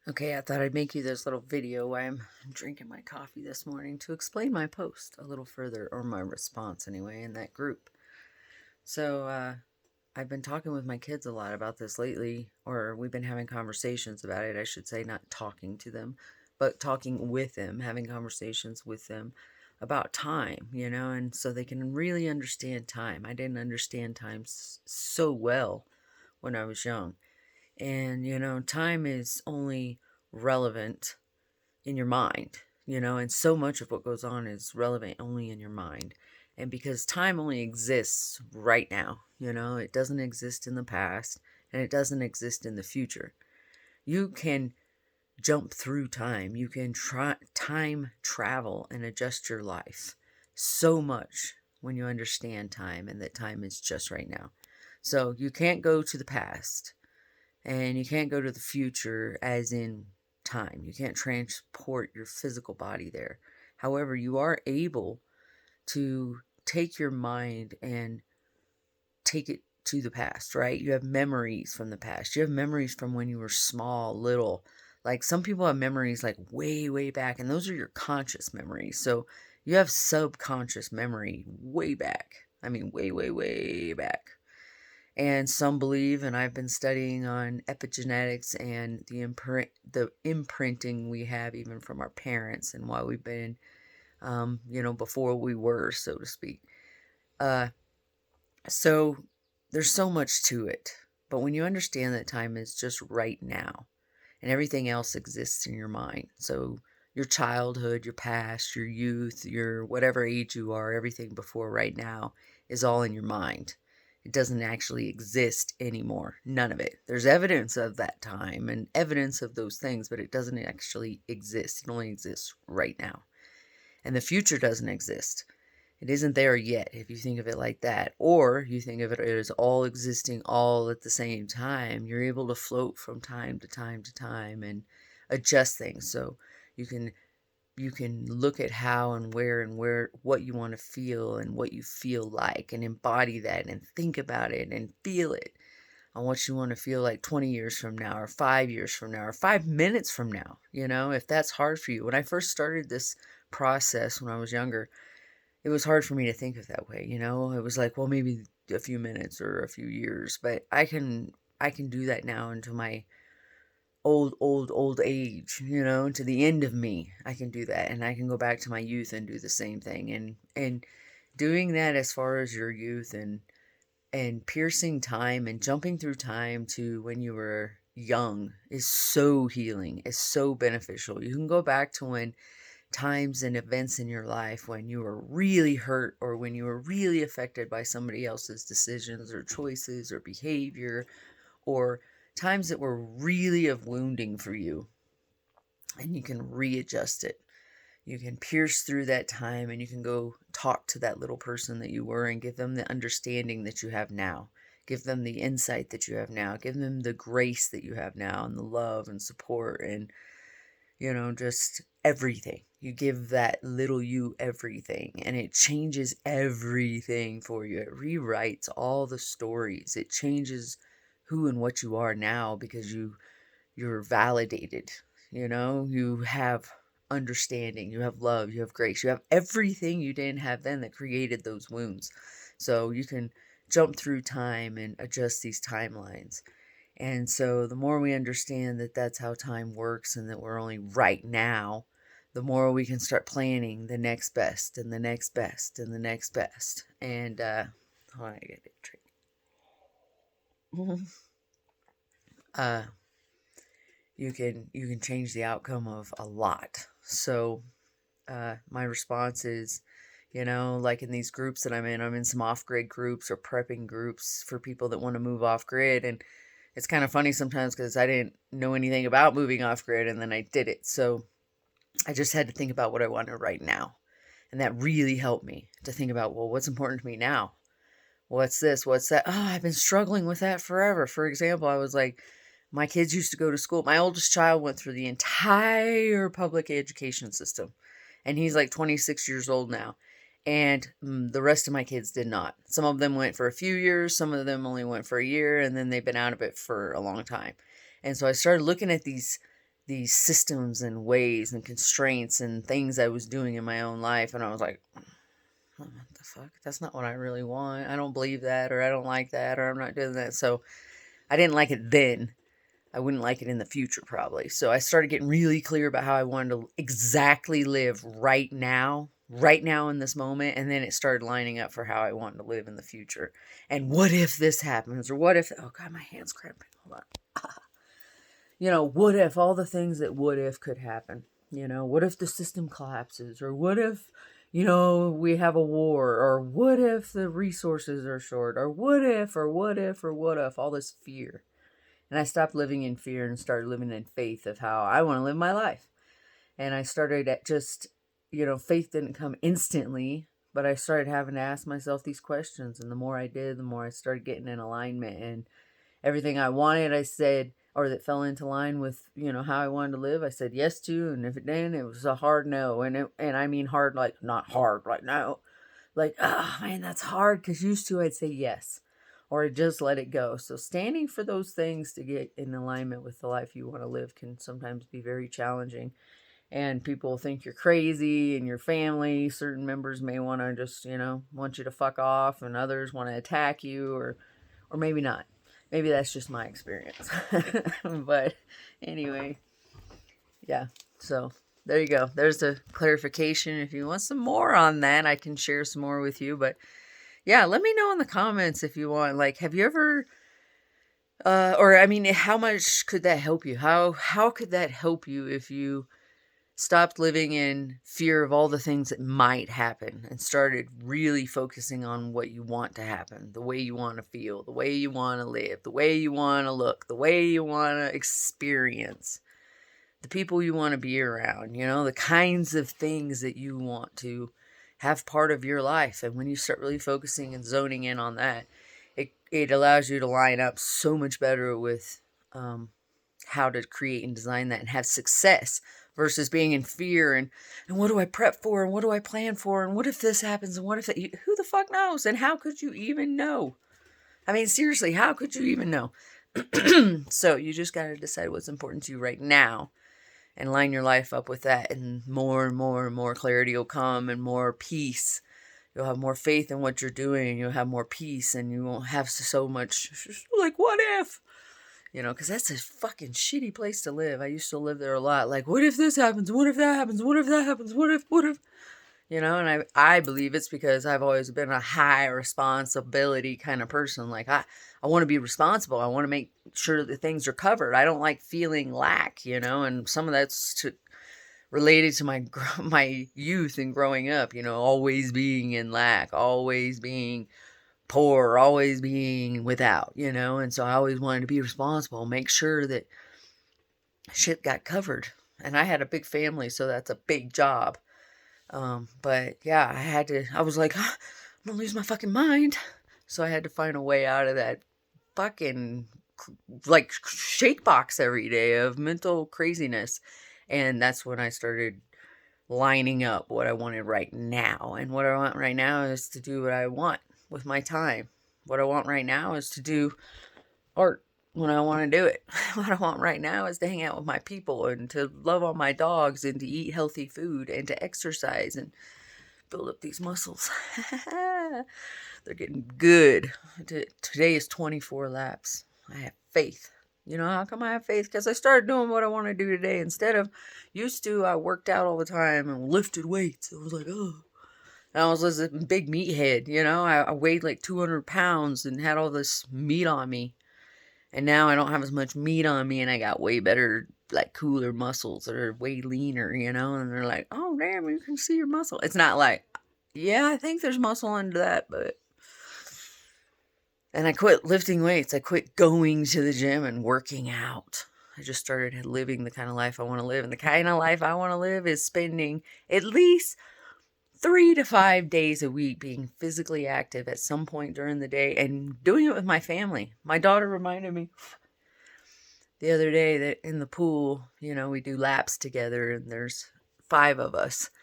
Okay, I thought I'd make you this little video while I'm drinking my coffee this morning to explain my post a little further, or my response anyway, in that group. So, I've been talking with my kids a lot about this lately, or we've been having conversations about it, I should say, not talking to them, but talking with them, having conversations with them about time, and so they can really understand time. I didn't understand time so well when I was young. And, time is only relevant in your mind, and so much of what goes on is relevant only in your mind. And because time only exists right now, it doesn't exist in the past and it doesn't exist in the future. You can jump through time, you can time travel and adjust your life so much when you understand time and that time is just right now. So you can't go to the past and you can't go to the future as in time. You can't transport your physical body there. However, you are able to take your mind and take it to the past, right? You have memories from the past. You have memories from when you were small, little. Like some people have memories like way, way back, and those are your conscious memories. So you have subconscious memory way back. I mean, way, way, way back. And some believe, and I've been studying on epigenetics and the imprinting we have even from our parents and why we've been, before we were, so to speak. Uh, so there's so much to it. But when you understand that time is just right now and everything else exists in your mind. So your childhood, your past, your youth, your whatever age you are, everything before right now is all in your mind. It doesn't actually exist anymore. None of it. There's evidence of that time and evidence of those things, but it doesn't actually exist. It only exists right now. And the future doesn't exist. It isn't there yet, if you think of it like that. Or you think of it as all existing all at the same time. You're able to float from time to time to time and adjust things. So you can look at how and where what you want to feel and what you feel like and embody that and think about it and feel it on what you want to feel like 20 years from now or 5 years from now or 5 minutes from now, if that's hard for you. When I first started this process when I was younger, it was hard for me to think of that way. It was like, well, maybe a few minutes or a few years, but I can do that now into my old age, to the end of me. I can do that, and I can go back to my youth and do the same thing. And doing that as far as your youth and piercing time and jumping through time to when you were young is so healing, is so beneficial. You can go back to when times and events in your life when you were really hurt or when you were really affected by somebody else's decisions or choices or behavior, or times that were really of wounding for you, and you can readjust it. You can pierce through that time and you can go talk to that little person that you were and give them the understanding that you have now. Give them the insight that you have now. Give them the grace that you have now and the love and support and, just everything. You give that little you everything and it changes everything for you. It rewrites all the stories. It changes who and what you are now because you're validated. You have understanding, you have love, you have grace, you have everything you didn't have then that created those wounds. So you can jump through time and adjust these timelines. And so the more we understand that that's how time works and that we're only right now, the more we can start planning the next best and the next best and the next best. And hold on, I get a drink. uh you can change the outcome of a lot. So my response is, like in these groups that I'm in some off-grid groups or prepping groups for people that want to move off-grid. And it's kind of funny sometimes because I didn't know anything about moving off-grid and then I did it. So I just had to think about what I wanted right now. And that really helped me to think about, well, what's important to me now? What's this? What's that? Oh, I've been struggling with that forever. For example, I was like, my kids used to go to school. My oldest child went through the entire public education system, and he's like 26 years old now. And the rest of my kids did not. Some of them went for a few years, some of them only went for a year, and then they've been out of it for a long time. And so I started looking at these these systems and ways and constraints and things I was doing in my own life. And I was like, what the fuck? That's not what I really want. I don't believe that, or I don't like that, or I'm not doing that. So I didn't like it then. I wouldn't like it in the future probably. So I started getting really clear about how I wanted to exactly live right now in this moment. And then it started lining up for how I wanted to live in the future. And what if this happens? Or what if, oh God, my hand's cramping. Hold on. What if all the things that what if could happen? What if the system collapses? Or what if, we have a war? Or what if the resources are short? Or what if, or what if, or what if, all this fear. And I stopped living in fear and started living in faith of how I want to live my life. And I started at just, faith didn't come instantly, but I started having to ask myself these questions. And the more I did, the more I started getting in alignment. And everything I wanted, I said, or that fell into line with, how I wanted to live, I said yes to. And if it didn't, it was a hard no. And I mean hard, like not hard, like no. Like, oh man, that's hard, because used to I'd say yes. Or just let it go. So standing for those things to get in alignment with the life you want to live can sometimes be very challenging. And people think you're crazy, and your family, certain members may want to just, want you to fuck off, and others want to attack you, or maybe not. Maybe that's just my experience. But anyway, yeah. So there you go. There's a clarification. If you want some more on that, I can share some more with you. But yeah, let me know in the comments if you want. Like, have you ever, or I mean, how much could that help you? How could that help you if you stopped living in fear of all the things that might happen and started really focusing on what you want to happen, the way you want to feel, the way you want to live, the way you want to look, the way you want to experience, the people you want to be around, the kinds of things that you want to have part of your life. And when you start really focusing and zoning in on that, it allows you to line up so much better with how to create and design that and have success, versus being in fear and what do I prep for, and what do I plan for, and what if this happens, and what if that, who the fuck knows, and how could you even know? I mean, seriously, how could you even know? So you just got to decide what's important to you right now and line your life up with that, and more and more and more clarity will come, and more peace. You'll have more faith in what you're doing. You'll have more peace, and you won't have so much like, what if? Because that's a fucking shitty place to live. I used to live there a lot. Like, what if this happens? What if that happens? What if that happens? What if? And I believe it's because I've always been a high responsibility kind of person. Like, I want to be responsible. I want to make sure that things are covered. I don't like feeling lack, and some of that's related to my youth and growing up, always being in lack, always being poor, always being without, and so I always wanted to be responsible, make sure that shit got covered. And I had a big family, so that's a big job. But yeah, I was like, I'm gonna lose my fucking mind. So I had to find a way out of that fucking like shake box every day of mental craziness. And that's when I started lining up what I wanted right now. And what I want right now is to do what I want with my time. What I want right now is to do art when I want to do it. What I want right now is to hang out with my people, and to love on my dogs, and to eat healthy food, and to exercise and build up these muscles. They're getting good. Today is 24 laps. I have faith. How come I have faith? Because I started doing what I want to do today. Instead of, used to, I worked out all the time and lifted weights. I was like, oh. And I was this big meathead, I weighed like 200 pounds and had all this meat on me. And now I don't have as much meat on me, and I got way better, like, cooler muscles that are way leaner, and they're like, oh, damn, you can see your muscle. It's not like, yeah, I think there's muscle under that, but... And I quit lifting weights. I quit going to the gym and working out. I just started living the kind of life I want to live. And the kind of life I want to live is spending at least 3 to 5 days a week being physically active at some point during the day, and doing it with my family. My daughter reminded me the other day that in the pool, we do laps together, and there's 5 of us.